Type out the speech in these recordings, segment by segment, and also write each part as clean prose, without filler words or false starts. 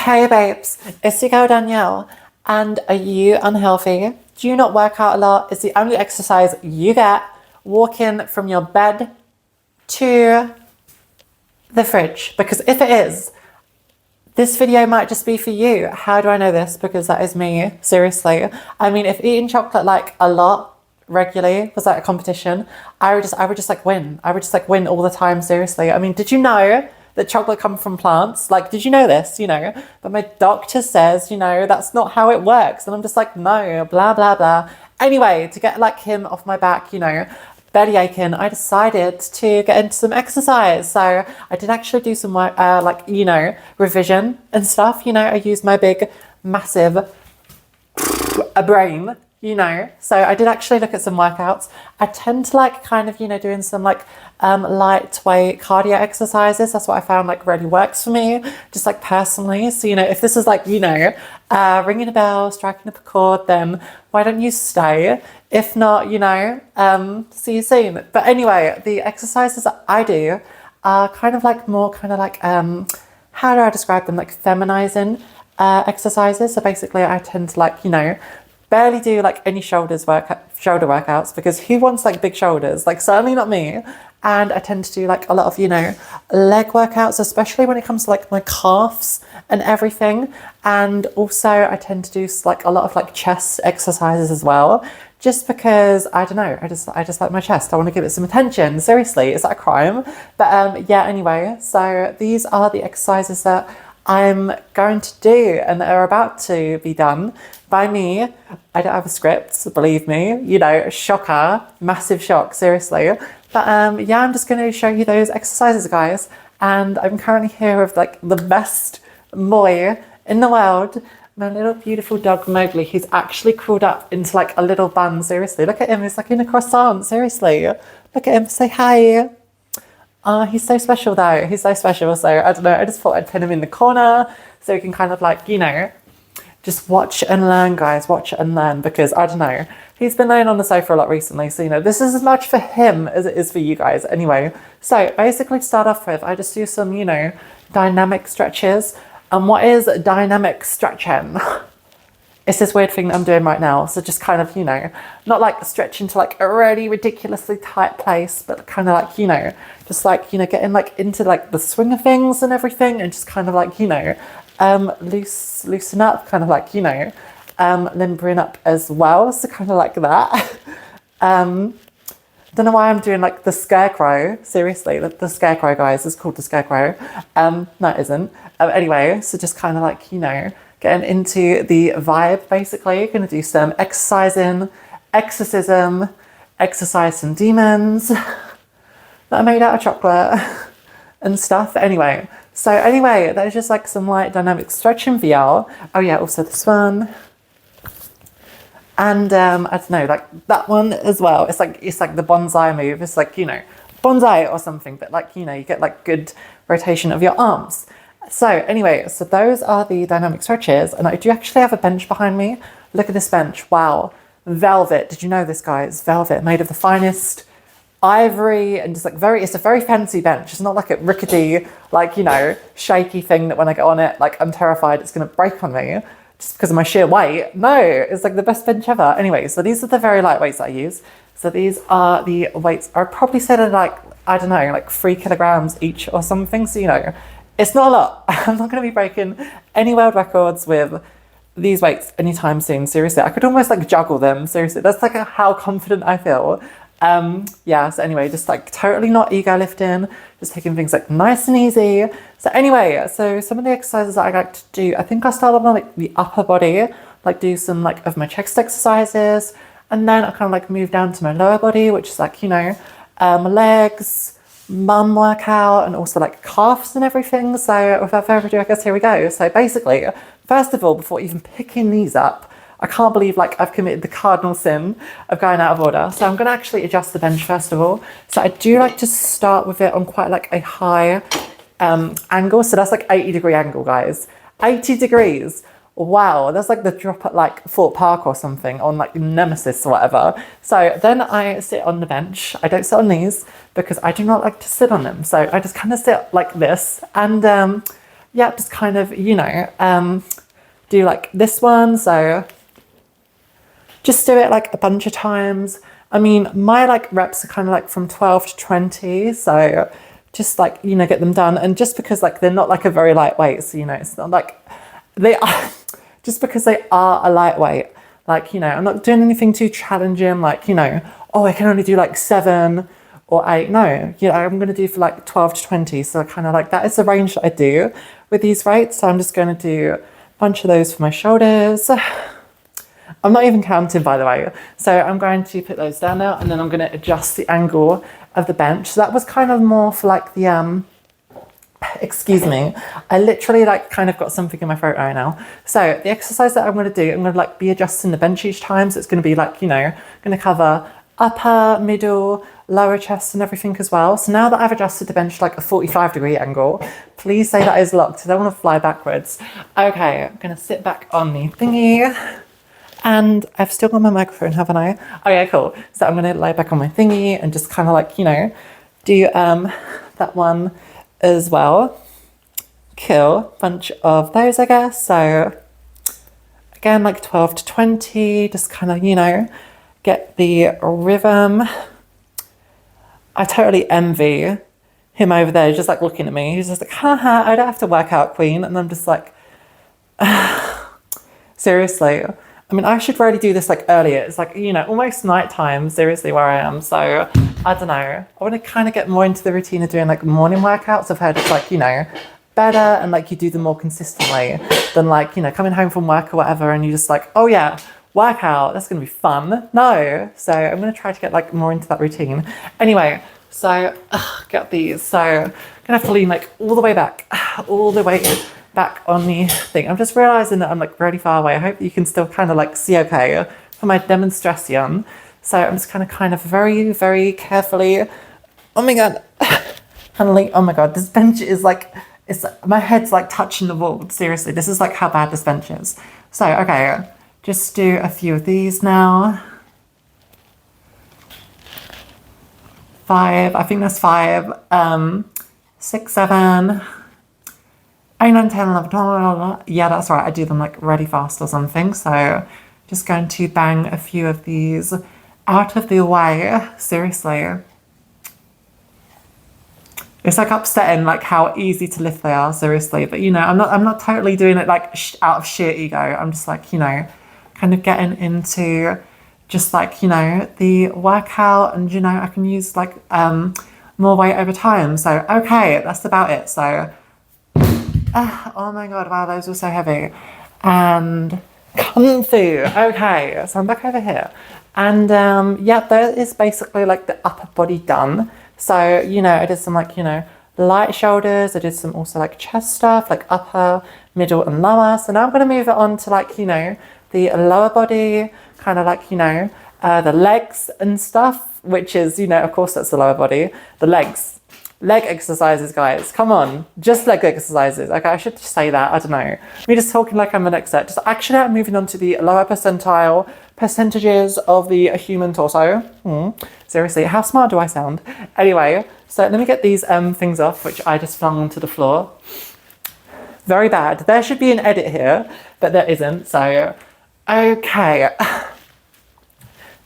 Hey babes, it's your girl Danielle. And are you unhealthy? Do you not work out a lot? Is the only exercise you get walking from your bed to the fridge? Because if it is, this video might just be for you. How do I know this? Because that is me, seriously. I mean, if eating chocolate like a lot regularly was like a competition, I would just like win. I would just like win all the time, seriously. I mean, did you know that chocolate comes from plants? Like, did you know this? But my doctor says, that's not how it works. And I'm just like, no, blah, blah, blah. Anyway, to get like him off my back, belly aching, I decided to get into some exercise. So I did actually do some work, revision and stuff. I used my big, massive brain, So I did actually look at some workouts. I tend to like kind of, doing some like lightweight cardio exercises. That's what I found like really works for me, just like personally. So, if this is like, ringing a bell, striking up a chord, then why don't you stay? If not, see you soon. But anyway, the exercises that I do are kind of like more kind of like, how do I describe them? Like feminizing exercises. So basically I tend to like, barely do like any shoulder workouts, because who wants like big shoulders? Like certainly not me. And I tend to do like a lot of, leg workouts, especially when it comes to like my calves and everything. And also I tend to do like a lot of like chest exercises as well, just because I don't know, I just like my chest. I want to give it some attention. Seriously, is that a crime? But yeah, anyway, so these are the exercises that I'm going to do and that are about to be done by me. I don't have a script, believe me, shocker, massive shock, seriously. But yeah, I'm just going to show you those exercises, guys. And I'm currently here with like the best boy in the world, my little beautiful dog Mowgli. He's actually crawled up into like a little bun, seriously. Look at him, he's like in a croissant, seriously. Look at him, say hi. He's so special though. He's so special. So I don't know, I just thought I'd pin him in the corner so he can kind of like, just watch and learn, guys. Watch and learn, because I don't know, he's been laying on the sofa a lot recently. So, this is as much for him as it is for you guys. Anyway, so basically start off with, I just do some, dynamic stretches. And what is dynamic stretching? It's this weird thing that I'm doing right now. So just kind of, not like stretching to like a really ridiculously tight place, but kind of like, just like, getting like into like the swing of things and everything, and just kind of like, loosen up, kind of like, limbering up as well. So kind of like that. Don't know why I'm doing like the scarecrow. Seriously, the scarecrow, guys, is called the scarecrow. No, it isn't. Anyway, so just kind of like, getting into the vibe, basically. Going to do some exercising, exorcism, exercise some demons that are made out of chocolate and stuff. Anyway, that is just like some light dynamic stretching for y'all. Oh yeah, also this one. And I don't know, like that one as well. It's like the bonsai move. It's like, bonsai or something, but like, you get like good rotation of your arms. So anyway, so those are the dynamic stretches. And I do actually have a bench behind me. Look at this bench. Wow. Velvet. Did you know this, guys? Velvet, made of the finest ivory, and just like it's a very fancy bench. It's not like a rickety, like, shaky thing that when I get on it, like I'm terrified it's going to break on me just because of my sheer weight. No, it's like the best bench ever. Anyway, so these are the very light weights that I use. So these are the weights. I'd probably say they're like, I don't know, like 3 kilograms each or something. So, it's not a lot. I'm not going to be breaking any world records with these weights anytime soon. Seriously, I could almost like juggle them. Seriously, that's like how confident I feel. Yeah, so anyway, just like totally not ego lifting, just taking things like nice and easy. So anyway, so some of the exercises that I like to do, I think I'll start off on like the upper body, like do some like of my chest exercises, and then I kind of like move down to my lower body, which is like, legs, bum workout, and also like calves and everything. So without further ado, I guess here we go. So basically, first of all, before even picking these up, I can't believe like I've committed the cardinal sin of going out of order. So I'm going to actually adjust the bench first of all. So I do like to start with it on quite like a high angle. So that's like 80-degree angle, guys. 80 degrees. Wow, that's like the drop at like Fort Park or something on like Nemesis or whatever. So then I sit on the bench. I don't sit on these because I do not like to sit on them. So I just kind of sit like this. And yeah, just kind of, do like this one. So just do it like a bunch of times. I mean, my like reps are kind of like from 12 to 20. So just like, get them done. And just because like they're not like a very lightweight, so, it's not like they are, just because they are a lightweight, like, I'm not doing anything too challenging, like, oh, I can only do like 7 or 8. No, I'm going to do for like 12 to 20. So kind of like that is the range that I do with these weights. So I'm just going to do a bunch of those for my shoulders. I'm not even counting, by the way. So I'm going to put those down now, and then I'm going to adjust the angle of the bench. So that was kind of more for like the, excuse me, I literally like kind of got something in my throat right now. So the exercise that I'm going to do, I'm going to like be adjusting the bench each time. So it's going to be like, going to cover upper, middle, lower chest and everything as well. So now that I've adjusted the bench to like a 45-degree angle, please say that is locked. I don't want to fly backwards. Okay, I'm going to sit back on the thingy. And I've still got my microphone, haven't I? Oh yeah, cool. So I'm going to lay back on my thingy and just kind of like, do that one as well. Cool. Bunch of those, I guess. So again, like 12 to 20, just kind of, get the rhythm. I totally envy him over there, just like looking at me. He's just like, haha, I don't have to work out, queen. And I'm just like, seriously. I mean, I should really do this like earlier. It's like, almost nighttime, seriously, where I am. So I don't know. I want to kind of get more into the routine of doing like morning workouts. I've heard it's like, better and like you do them more consistently than like, coming home from work or whatever and you just like, oh yeah, workout, that's going to be fun. No. So I'm going to try to get like more into that routine. Anyway, so get these. So I'm going to have to lean like all the way back on the thing. I'm just realizing that I'm like really far away. I hope you can still kind of like see okay for my demonstration. So I'm just kind of very, very carefully, oh my God, handling, oh my God, this bench is like, my head's like touching the wall. Seriously, this is like how bad this bench is. So, okay, just do a few of these now. 5, I think that's 5, 6, 7, 8, 9, 10, 11, 12, yeah, that's right. I do them like really fast or something. So just going to bang a few of these out of the way. Seriously. It's like upsetting like how easy to lift they are, seriously. But I'm not totally doing it like out of sheer ego. I'm just like, kind of getting into just like, the workout and, I can use like more weight over time. So, okay, that's about it. So, oh my God, wow, those were so heavy. And kung fu. Okay, so I'm back over here. And yeah, that is basically like the upper body done. So, I did some like, light shoulders. I did some also like chest stuff, like upper, middle and lower. So now I'm going to move it on to like, the lower body, kind of like, the legs and stuff, which is, of course that's the lower body, the legs. Leg exercises, guys. Come on. Just leg exercises. Okay, I should just say that. I don't know. Me just talking like I'm an expert. Just actually I'm moving on to the lower percentile percentages of the human torso. Seriously, how smart do I sound? Anyway, so let me get these things off, which I just flung onto the floor. Very bad. There should be an edit here, but there isn't. So, okay.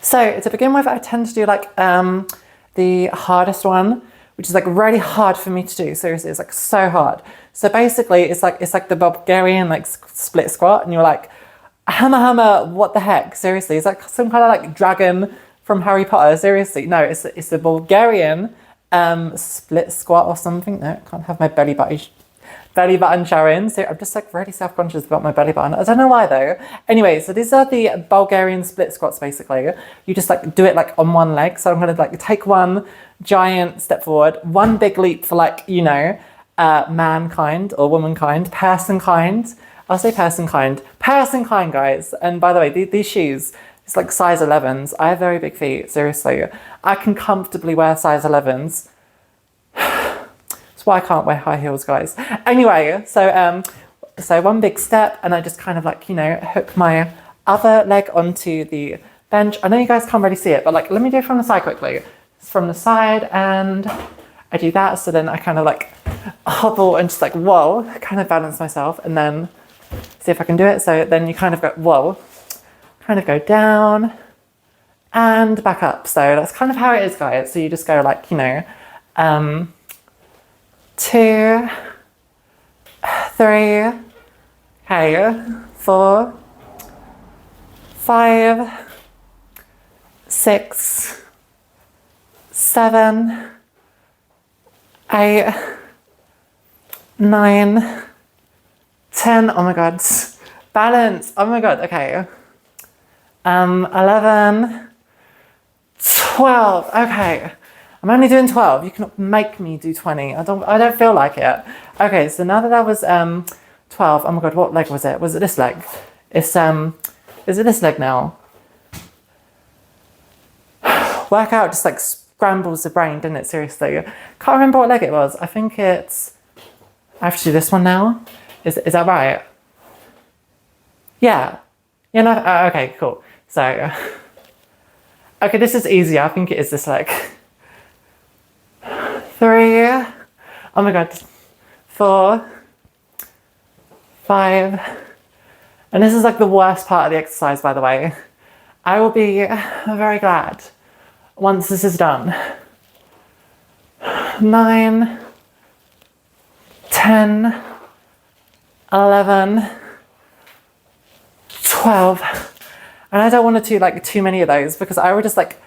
So to begin with, I tend to do like the hardest one, which is like really hard for me to do. Seriously, it's like so hard. So basically it's like the Bulgarian like split squat and you're like, hammer, what the heck? Seriously, it's like some kind of like dragon from Harry Potter. Seriously, no, it's the Bulgarian split squat or something. No, I can't have my belly button showing. So I'm just like really self-conscious about my belly button. I don't know why though. Anyway, so these are the Bulgarian split squats basically. You just like do it like on one leg. So I'm gonna like take one giant step forward, one big leap for like, mankind or womankind, personkind. I'll say personkind, guys. And by the way, these shoes, it's like size 11s. I have very big feet, seriously. I can comfortably wear size 11s. That's why I can't wear high heels, guys. Anyway, so one big step and I just kind of like, hook my other leg onto the bench. I know you guys can't really see it, but like, let me do it from the side quickly. It's from the side and I do that. So then I kind of like hobble and just like, whoa, kind of balance myself and then see if I can do it. So then you kind of go, whoa, kind of go down and back up. So that's kind of how it is, guys. So you just go like, 2, 3, okay, 4, 5, 6, 7, 8, 9, 10, oh my god, balance, oh my god, okay, 11, 12, okay, I'm only doing 12, you cannot make me do 20, I don't feel like it. Okay, so now that I was 12, oh my god, what leg was it? Was it this leg? It's, is it this leg now? Workout just like scrambles the brain, didn't it? Seriously. Can't remember what leg it was. I think it's... I have to do this one now. Is that right? Yeah. You know, okay, cool. So, okay, this is easier. I think it is this leg. 3. Oh my god. 4. 5. And this is like the worst part of the exercise, by the way. I will be very glad once this is done. 9, 10, 11, 12. And I don't want to do like too many of those because I would just like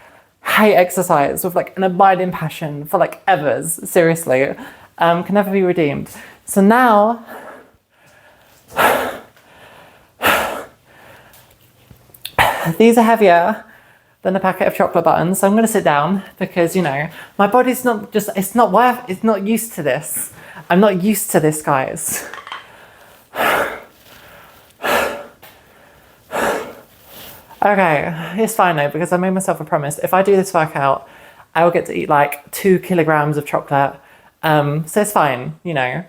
hate exercise with like an abiding passion for like evers, seriously. Can never be redeemed. So now, these are heavier than a packet of chocolate buttons. So I'm going to sit down because, my body's it's not used to this. I'm not used to this, guys. Okay, it's fine though, because I made myself a promise. If I do this workout, I will get to eat like 2 kilograms of chocolate. So it's fine, yeah,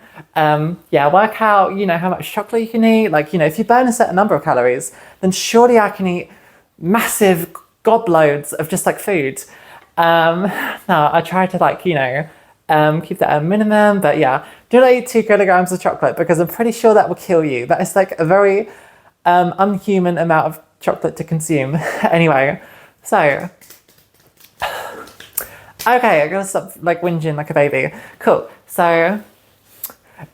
work out, how much chocolate you can eat. Like, if you burn a certain number of calories, then surely I can eat massive gobloads of just like food. No, I try to like, keep that at a minimum, but yeah, do not eat 2 kilograms of chocolate because I'm pretty sure that will kill you. That is like a very unhuman amount of chocolate to consume. Anyway, so, okay, I gotta stop like whinging like a baby. Cool, so,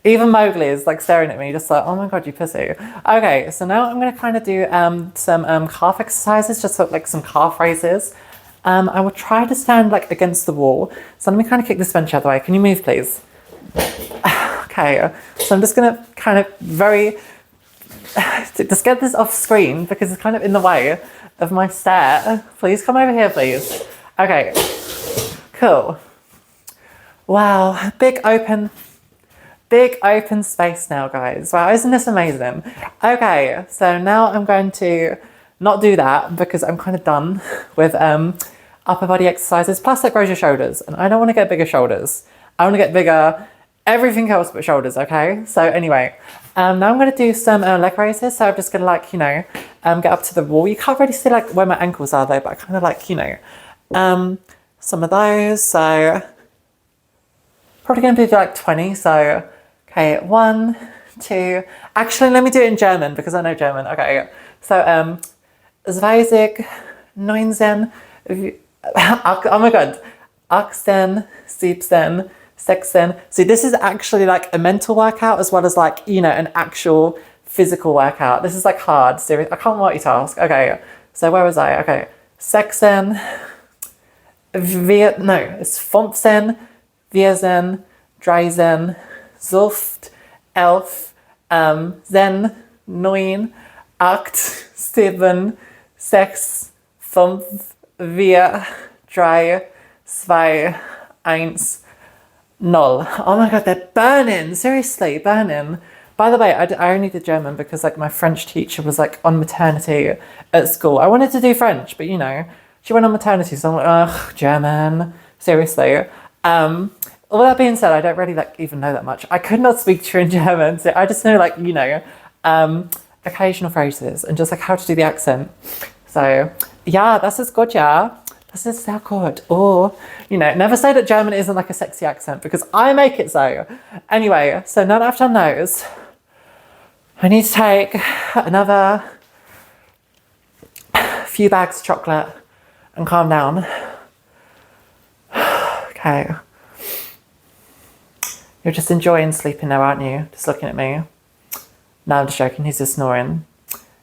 even Mowgli is like staring at me just like, oh my god, you pussy. Okay, so now I'm gonna kind of do some calf exercises, just like some calf raises. I will try to stand like against the wall. So let me kind of kick this bench out of the way. Can you move, please? Okay, so I'm just gonna kind of just get this off screen because it's kind of in the way of my stare. Please come over here, please. Okay, cool. Wow, big open space now, guys. Wow, isn't this amazing? Okay, so now I'm going to not do that because I'm kind of done with upper body exercises. Plus that grows your shoulders, and I don't want to get bigger shoulders. I want to get bigger everything else but shoulders, okay? So anyway, now I'm going to do some leg raises. So I'm just going to like, get up to the wall. You can't really see like where my ankles are though, but I kind of like, some of those. So probably going to do like 20. So, okay, 1, 2. Actually, let me do it in German because I know German. Okay, so 20, 19, oh my god, 18, 17, 16. See, this is actually like a mental workout as well as like, an actual physical workout. This is like hard, serious. I can't multitask. Okay, so where was I? Okay, 16, it's 15, 14, 13, 12, 11, 10, 9, 8, 7, 6, 5, 4, 3, 2, 1, 0. Oh my god, they're burning. Seriously, burning. By the way, I only did German because like my French teacher was like on maternity at school. I wanted to do French, but she went on maternity, so I'm like, ugh, German. Seriously. All that being said, I don't really like even know that much. I could not speak to you in German, so I just know like, occasional phrases and just like how to do the accent. So yeah, das ist gut, ja. This is so good. Or, you know, never say that German isn't like a sexy accent because I make it so. Anyway, so now that I've done those, I need to take another few bags of chocolate and calm down. Okay. You're just enjoying sleeping there, aren't you? Just looking at me. No, I'm just joking. He's just snoring.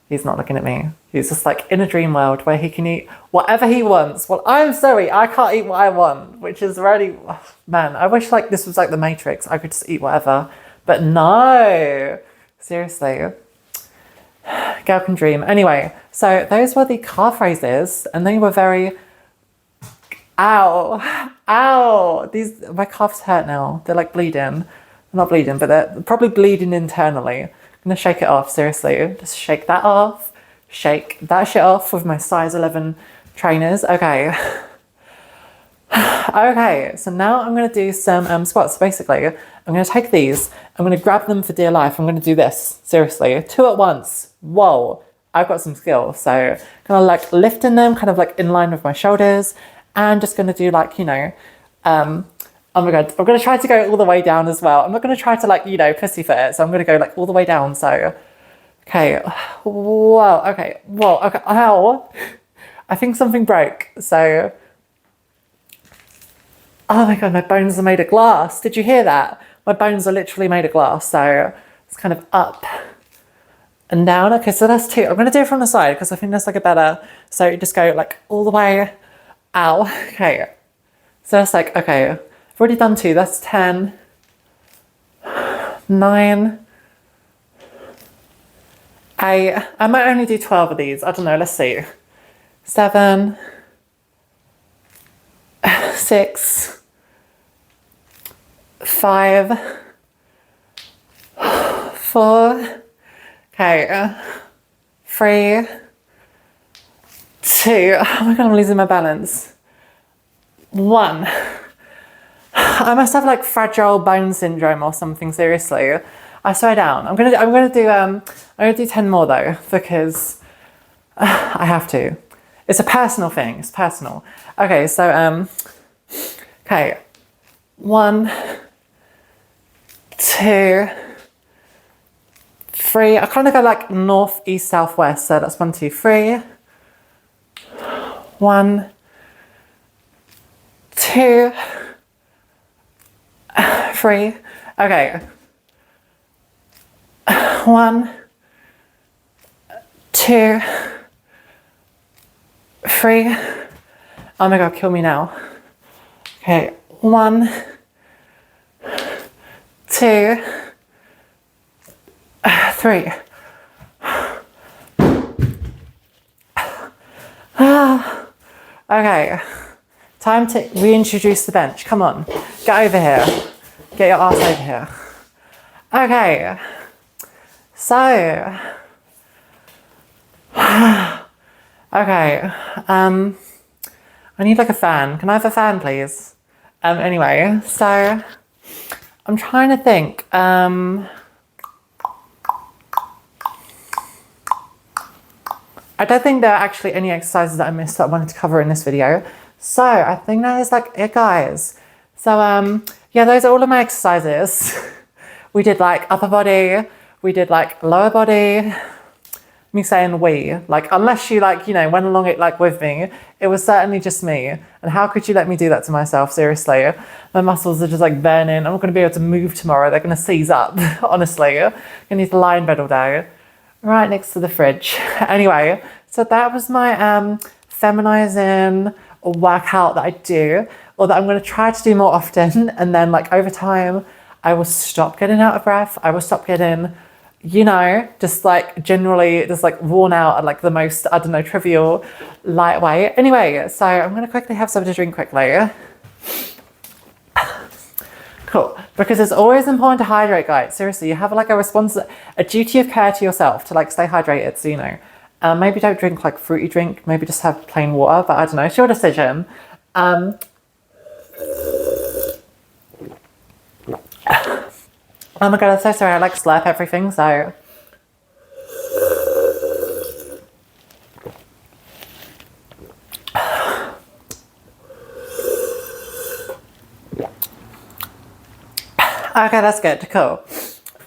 He's not looking at me. He's just like in a dream world where he can eat whatever he wants. Well, I'm sorry, I can't eat what I want, which is really, man, I wish like this was like the Matrix. I could just eat whatever, but no, seriously. Girl can dream. Anyway, so those were the car phrases and they were very, ow. My calves hurt now. They're like bleeding. They're not bleeding, but they're probably bleeding internally. I'm gonna shake it off, seriously. Just shake that off. Shake that shit off with my size 11 trainers. Okay. Okay, so now I'm gonna do some squats. Basically, I'm gonna take these, I'm gonna grab them for dear life. I'm gonna do this, seriously, 2 at once. Whoa, I've got some skill. So kind of like lifting them, kind of like in line with my shoulders, and just gonna do like, you know, oh my God, I'm going to try to go all the way down as well. I'm not going to try to like, you know, pussyfoot it. So I'm going to go like all the way down. So, okay. Whoa. Okay. Whoa. Okay. Ow. I think something broke. So, oh my God, my bones are made of glass. Did you hear that? My bones are literally made of glass. So it's kind of up and down. Okay. So that's 2. I'm going to do it from the side because I think that's like a better. So just go like all the way. Ow. Okay. So that's like, okay. I've already done 2, that's 10, 9, 8, I might only do 12 of these, I don't know, let's see. 7, 6, 5, 4, okay, 3, 2, oh my God, I'm losing my balance. 1. I must have like fragile bone syndrome or something, seriously. I swear down. I'm gonna do 10 more though, because I have to. It's a personal thing, it's personal. Okay, so okay. 1, 2, 3. I kind of go like north, east, south, west, so that's 1, 2, 3. 1, 2, 3. Okay. 1, 2, 3. Oh my God, kill me now. Okay. 1, 2, 3. Okay. Time to reintroduce the bench. Come on. Get over here. Get your ass over here. Okay. So. Okay. I need like a fan. Can I have a fan, please? Anyway, so I'm trying to think. I don't think there are actually any exercises that I missed that I wanted to cover in this video. So I think that is like it, guys. So yeah, those are all of my exercises. We did like upper body, we did like lower body. Me saying we, like unless you like, you know, went along it like with me, it was certainly just me. And how could you let me do that to myself? Seriously, my muscles are just like burning. I'm not going to be able to move tomorrow. They're going to seize up. Honestly, I need to lie in bed all day, right next to the fridge. Anyway, so that was my feminizing workout that I do, or that I'm going to try to do more often. And then like over time, I will stop getting out of breath. I will stop getting, you know, just like generally just like worn out at like the most, I don't know, trivial, lightweight. Anyway, so I'm going to quickly have something to drink quickly. Cool. Because it's always important to hydrate, guys. Seriously, you have like a duty of care to yourself to like stay hydrated. So, you know, maybe don't drink like fruity drink. Maybe just have plain water, but I don't know. It's your decision. Oh my God, I'm so sorry. I like slurp everything, so. Okay, that's good. Cool.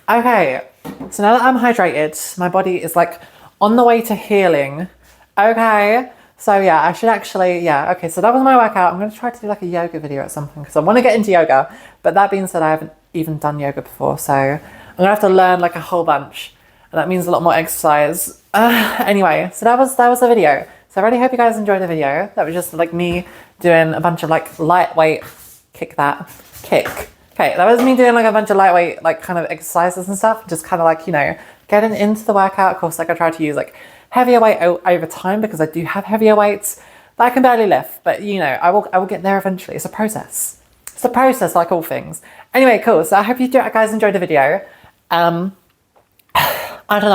Okay, so now that I'm hydrated, my body is like on the way to healing. Okay, so yeah, I should actually, yeah, okay, so that was my workout. I'm going to try to do like a yoga video at some point because I want to get into yoga. But that being said, I haven't even done yoga before, so I'm going to have to learn like a whole bunch. And that means a lot more exercise. Anyway, so that was the video. So I really hope you guys enjoyed the video. That was just like me doing a bunch of like lightweight, kick. Okay, that was me doing like a bunch of lightweight like kind of exercises and stuff. Just kind of like, you know, getting into the workout. Of course, like I try to use like heavier weight over time because I do have heavier weights that I can barely lift. But you know, I will get there eventually. It's a process. It's a process like all things. Anyway, cool. So I hope you guys enjoyed the video. I don't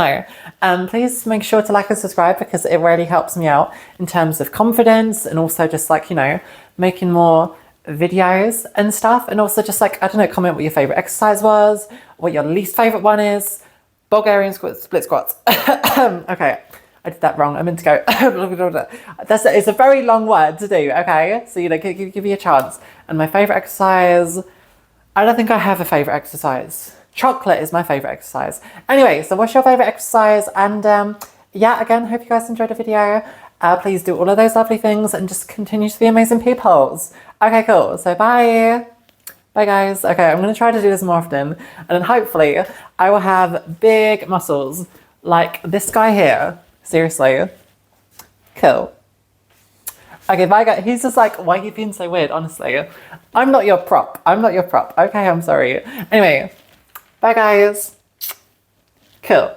know. Please make sure to like and subscribe because it really helps me out in terms of confidence and also just like, you know, making more videos and stuff. And also just like, I don't know, comment what your favorite exercise was, what your least favorite one is. Bulgarian squats, split squats. Okay, I did that wrong. I meant to go. It's a very long word to do. Okay, so you know, give me a chance. And my favorite exercise, I don't think I have a favorite exercise. Chocolate is my favorite exercise. Anyway, so what's your favorite exercise? And yeah, again, hope you guys enjoyed the video. Please do all of those lovely things and just continue to be amazing peoples. Okay, cool. So bye. Bye, guys. Okay, I'm going to try to do this more often. And then hopefully I will have big muscles like this guy here. Seriously. Cool. Okay, bye, guys. He's just like, why are you being so weird? Honestly. I'm not your prop. I'm not your prop. Okay, I'm sorry. Anyway. Bye, guys. Cool.